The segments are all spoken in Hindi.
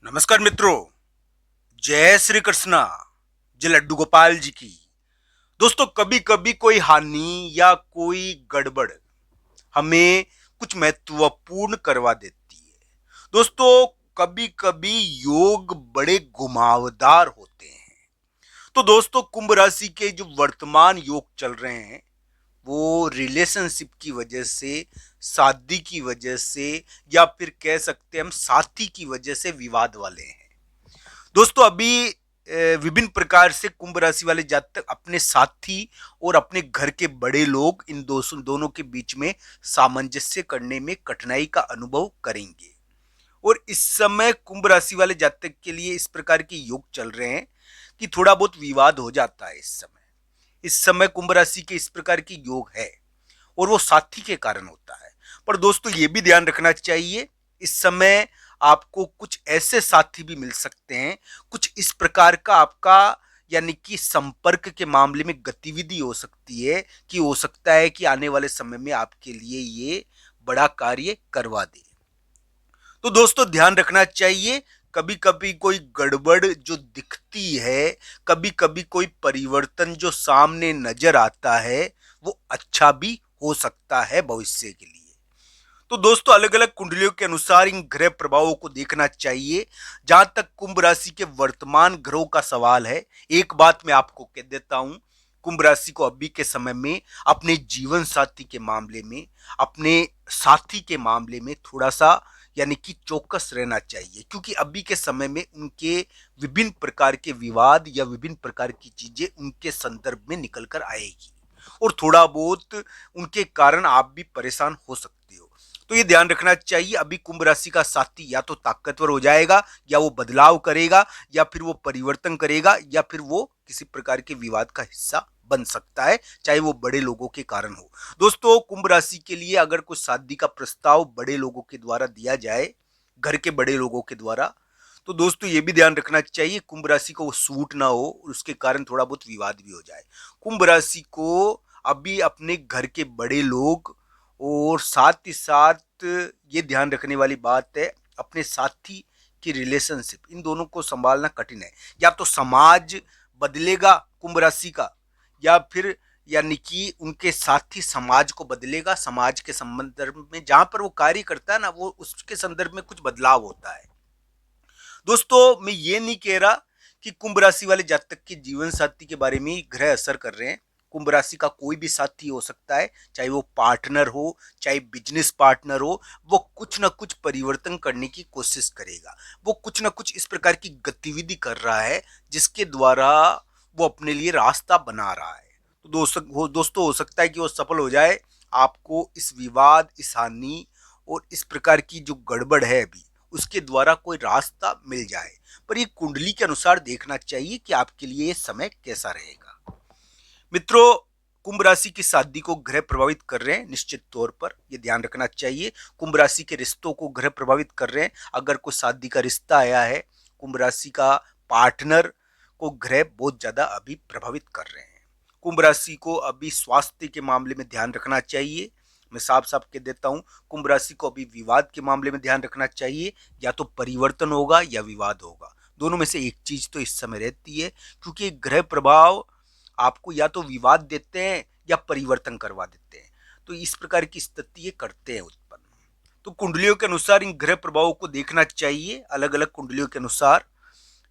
नमस्कार मित्रों। जय श्री कृष्णा। जय लड्डू गोपाल जी की। दोस्तों, कभी कभी कोई हानि या कोई गड़बड़ हमें कुछ महत्वपूर्ण करवा देती है। दोस्तों, कभी कभी योग बड़े घुमावदार होते हैं। तो दोस्तों, कुंभ राशि के जो वर्तमान योग चल रहे हैं वो रिलेशनशिप की वजह से, शादी की वजह से, या फिर कह सकते हैं हम साथी की वजह से विवाद वाले हैं। दोस्तों, अभी विभिन्न प्रकार से कुंभ राशि वाले जातक अपने साथी और अपने घर के बड़े लोग, इन दोनों के बीच में सामंजस्य करने में कठिनाई का अनुभव करेंगे। और इस समय कुंभ राशि वाले जातक के लिए इस प्रकार के योग चल रहे हैं कि थोड़ा बहुत विवाद हो जाता है। इस समय कुंभ राशि के इस प्रकार के योग है और वो साथी के कारण होता है। पर दोस्तों, ये भी ध्यान रखना चाहिए, इस समय आपको कुछ ऐसे साथी भी मिल सकते हैं, कुछ इस प्रकार का आपका यानी कि संपर्क के मामले में गतिविधि हो सकती है कि हो सकता है कि आने वाले समय में आपके लिए ये बड़ा कार्य करवा दे। तो दोस्तों, ध्यान रखना चाहिए, कभी कभी कोई गड़बड़ जो दिखती है, कभी कभी कोई परिवर्तन जो सामने नजर आता है, वो अच्छा भी हो सकता है भविष्य के लिए। तो दोस्तों, अलग अलग कुंडलियों के अनुसार इन ग्रह प्रभावों को देखना चाहिए। जहां तक कुंभ राशि के वर्तमान ग्रहों का सवाल है, एक बात मैं आपको कह देता हूं, कुंभ राशि को अभी के समय में अपने जीवन साथी के मामले में, अपने साथी के मामले में थोड़ा सा यानी कि चौकस रहना चाहिए, क्योंकि अभी के समय में उनके विभिन्न प्रकार के विवाद या विभिन्न प्रकार की चीजें उनके संदर्भ में निकल कर आएगी और थोड़ा बहुत उनके कारण आप भी परेशान हो सकते हो। तो ये ध्यान रखना चाहिए, अभी कुंभ राशि का साथी या तो ताकतवर हो जाएगा, या वो बदलाव करेगा, या फिर वो परिवर्तन करेगा, या फिर वो किसी प्रकार के विवाद का हिस्सा बन सकता है, चाहे वो बड़े लोगों के कारण हो। दोस्तों, कुंभ राशि के लिए अगर कोई शादी का प्रस्ताव बड़े लोगों के द्वारा दिया जाए, घर के बड़े लोगों के द्वारा, तो दोस्तों ये भी ध्यान रखना चाहिए कुंभ राशि को वो सूट ना हो, उसके कारण थोड़ा बहुत विवाद भी हो जाए। कुंभ राशि को अभी अपने घर के बड़े लोग और साथ ही साथ ये ध्यान रखने वाली बात है, अपने साथी की रिलेशनशिप, इन दोनों को संभालना कठिन है। या तो समाज बदलेगा कुंभ राशि का, या फिर यानी कि उनके साथी समाज को बदलेगा, समाज के संदर्भ में जहां पर वो कार्य करता है ना, वो उसके संदर्भ में कुछ बदलाव होता है। दोस्तों, मैं ये नहीं कह रहा कि कुंभ राशि वाले जातक के जीवन साथी के बारे में ग्रह असर कर रहे हैं। कुंभ राशि का कोई भी साथी हो सकता है, चाहे वो पार्टनर हो, चाहे बिजनेस पार्टनर हो, वो कुछ ना कुछ परिवर्तन करने की कोशिश करेगा। वो कुछ ना कुछ इस प्रकार की गतिविधि कर रहा है जिसके द्वारा वो अपने लिए रास्ता बना रहा है। तो दोस्तों हो सकता है कि वो सफल हो जाए, आपको इस विवाद, इस हानि और इस प्रकार की जो गड़बड़ है अभी, उसके द्वारा कोई रास्ता मिल जाए। पर ये कुंडली के अनुसार देखना चाहिए कि आपके लिए ये समय कैसा रहेगा। मित्रों, कुंभ राशि की शादी को ग्रह प्रभावित कर रहे हैं, निश्चित तौर पर यह ध्यान रखना चाहिए। कुंभ राशि के रिश्तों को ग्रह प्रभावित कर रहे हैं। अगर कोई शादी का रिश्ता आया है, कुंभ राशि का पार्टनर को ग्रह बहुत ज्यादा अभी प्रभावित कर रहे हैं। कुंभ राशि को अभी स्वास्थ्य के मामले में ध्यान रखना चाहिए। मैं साफ साफ कह देता हूं, कुंभ राशि को अभी विवाद के मामले में ध्यान रखना चाहिए। या तो परिवर्तन होगा या विवाद होगा, दोनों में से एक चीज तो इस समय रहती है, क्योंकि ग्रह प्रभाव आपको या तो विवाद देते हैं या परिवर्तन करवा देते हैं। तो इस प्रकार की स्थिति ये करते हैं उत्पन्न। तो कुंडलियों के अनुसार इन ग्रह प्रभावों को देखना चाहिए, अलग अलग कुंडलियों के अनुसार।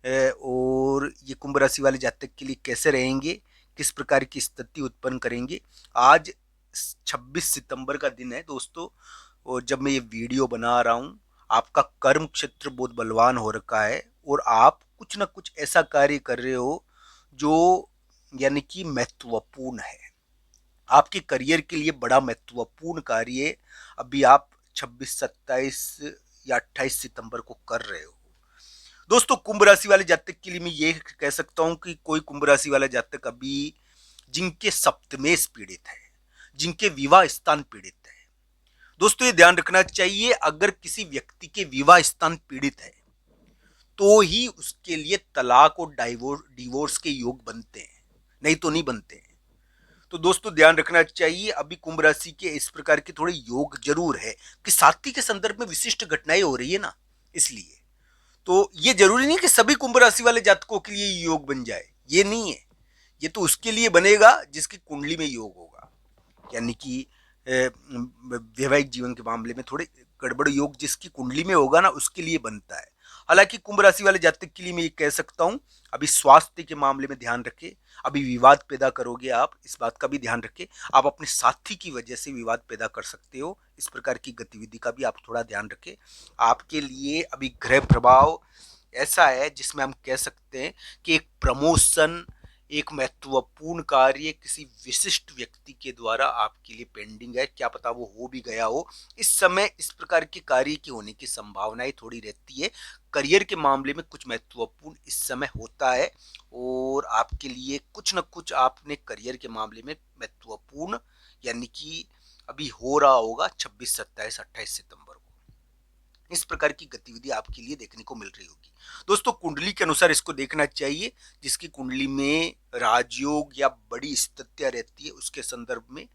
और ये कुंभ राशि वाले जातक के लिए कैसे रहेंगे, किस प्रकार की स्थिति उत्पन्न करेंगे। आज 26 सितंबर का दिन है दोस्तों, और जब मैं ये वीडियो बना रहा हूँ, आपका कर्म क्षेत्र बहुत बलवान हो रखा है और आप कुछ ना कुछ ऐसा कार्य कर रहे हो जो यानी कि महत्वपूर्ण है, आपके करियर के लिए बड़ा महत्वपूर्ण कार्य अभी आप 26, 27 या 28 सितंबर को कर रहे हो। दोस्तों, कुंभ राशि वाले जातक के लिए मैं ये कह सकता हूं कि कोई कुंभ राशि वाला जातक अभी जिनके सप्तमेश पीड़ित है, जिनके विवाह स्थान पीड़ित है, दोस्तों ये ध्यान रखना चाहिए, अगर किसी व्यक्ति के विवाह स्थान पीड़ित है तो ही उसके लिए तलाक और डिवोर्स के योग बनते हैं, नहीं तो नहीं बनते हैं। तो दोस्तों ध्यान रखना चाहिए, अभी कुंभ राशि के इस प्रकार के थोड़े योग जरूर है कि साथी के संदर्भ में विशिष्ट घटनाएं हो रही है ना, इसलिए तो ये जरूरी नहीं कि सभी कुंभ राशि वाले जातकों के लिए योग बन जाए, ये नहीं है। ये तो उसके लिए बनेगा जिसकी कुंडली में योग होगा, यानी कि वैवाहिक जीवन के मामले में थोड़े गड़बड़ योग जिसकी कुंडली में होगा ना, उसके लिए बनता है। हालांकि कुंभ राशि वाले जातक के लिए मैं ये कह सकता हूं, अभी स्वास्थ्य के मामले में ध्यान रखें। अभी विवाद पैदा करोगे आप, इस बात का भी ध्यान रखें। आप अपने साथी की वजह से विवाद पैदा कर सकते हो, इस प्रकार की गतिविधि का भी आप थोड़ा ध्यान रखें। आपके लिए अभी ग्रह प्रभाव ऐसा है जिसमें हम कह सकते हैं कि एक प्रमोशन, एक महत्वपूर्ण कार्य किसी विशिष्ट व्यक्ति के द्वारा आपके लिए पेंडिंग है, क्या पता वो हो भी गया हो। इस समय इस प्रकार के कार्य की होने की संभावनाएं थोड़ी रहती है। करियर के मामले में कुछ महत्वपूर्ण इस समय होता है, और आपके लिए कुछ न कुछ आपने करियर के मामले में महत्वपूर्ण, यानी कि अभी हो रहा होगा 26, 27, 28 सितंबर को। इस प्रकार की गतिविधि आपके लिए देखने को मिल रही होगी। दोस्तों, कुंडली के अनुसार इसको देखना चाहिए। जिसकी कुंडली में राजयोग या बड़ी स्थितियां रहती है उसके संदर्भ में,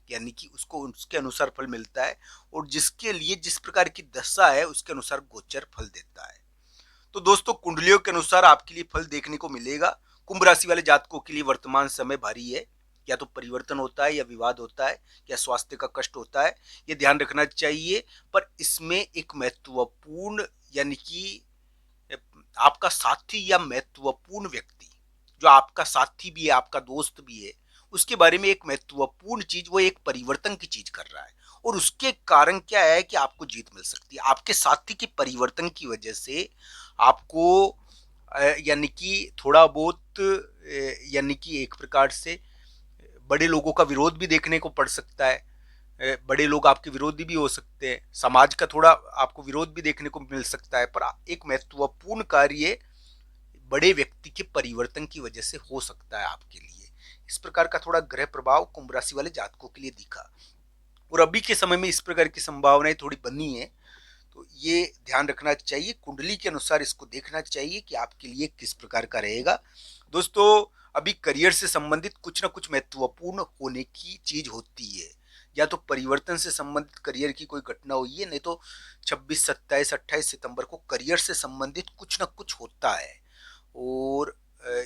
यानी कि उसको उसके अनुसार फल मिलता है, और जिसके लिए जिस प्रकार की दशा है उसके अनुसार गोचर फल देता है। तो दोस्तों, कुंडलियों के अनुसार आपके लिए फल देखने को मिलेगा। कुंभ राशि वाले जातकों के लिए वर्तमान समय भारी है, या तो परिवर्तन होता है, या विवाद होता है, या स्वास्थ्य का कष्ट होता है, ये ध्यान रखना चाहिए। पर इसमें एक महत्वपूर्ण, यानी कि आपका साथी या महत्वपूर्ण व्यक्ति, जो आपका साथी भी है, आपका दोस्त भी है, उसके बारे में एक महत्वपूर्ण चीज, वो एक परिवर्तन की चीज कर रहा है, और उसके कारण क्या है कि आपको जीत मिल सकती है। आपके साथी के परिवर्तन की वजह से आपको यानी कि थोड़ा बहुत, यानी कि एक प्रकार से बड़े लोगों का विरोध भी देखने को पड़ सकता है। बड़े लोग आपके विरोधी भी हो सकते हैं, समाज का थोड़ा आपको विरोध भी देखने को मिल सकता है। पर एक महत्वपूर्ण कार्य बड़े व्यक्ति के परिवर्तन की वजह से हो सकता है आपके लिए। इस प्रकार का थोड़ा ग्रह प्रभाव कुंभ राशि वाले जातकों के लिए दिखा, और अभी के समय में इस प्रकार की संभावनाएं थोड़ी बनी है। तो ये ध्यान रखना चाहिए, कुंडली के अनुसार इसको देखना चाहिए कि आपके लिए किस प्रकार का रहेगा। दोस्तों, अभी करियर से संबंधित कुछ ना कुछ महत्वपूर्ण होने की चीज होती है, या तो परिवर्तन से संबंधित करियर की कोई घटना हुई है, नहीं तो 26, 27, 28 सितंबर को करियर से संबंधित कुछ ना कुछ होता है, और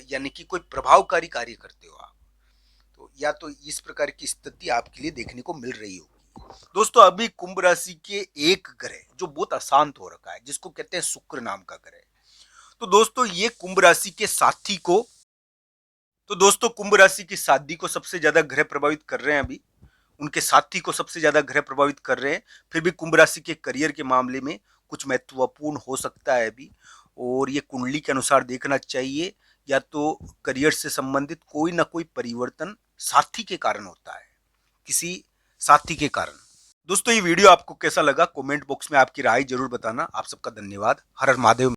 यानी कि कोई प्रभावकारी कार्य करते हो आप, तो या तो इस प्रकार की स्थिति आपके लिए देखने को मिल रही होगी। दोस्तों, अभी कुंभ राशि के एक ग्रह जो बहुत अशांत हो रखा है, जिसको कहते हैं शुक्र नाम का ग्रह, तो दोस्तों ये कुंभ राशि के साथी को, तो दोस्तों कुंभ राशि की शादी को सबसे ज्यादा ग्रह प्रभावित कर रहे हैं। अभी उनके साथी को सबसे ज्यादा ग्रह प्रभावित कर रहे हैं। फिर भी कुंभ राशि के करियर के मामले में कुछ महत्वपूर्ण हो सकता है अभी, और ये कुंडली के अनुसार देखना चाहिए। या तो करियर से संबंधित कोई ना कोई परिवर्तन साथी के कारण होता है, किसी साथी के कारण। दोस्तों, ये वीडियो आपको कैसा लगा कमेंट बॉक्स में आपकी राय जरूर बताना। आप सबका धन्यवाद। हर हर महादेव।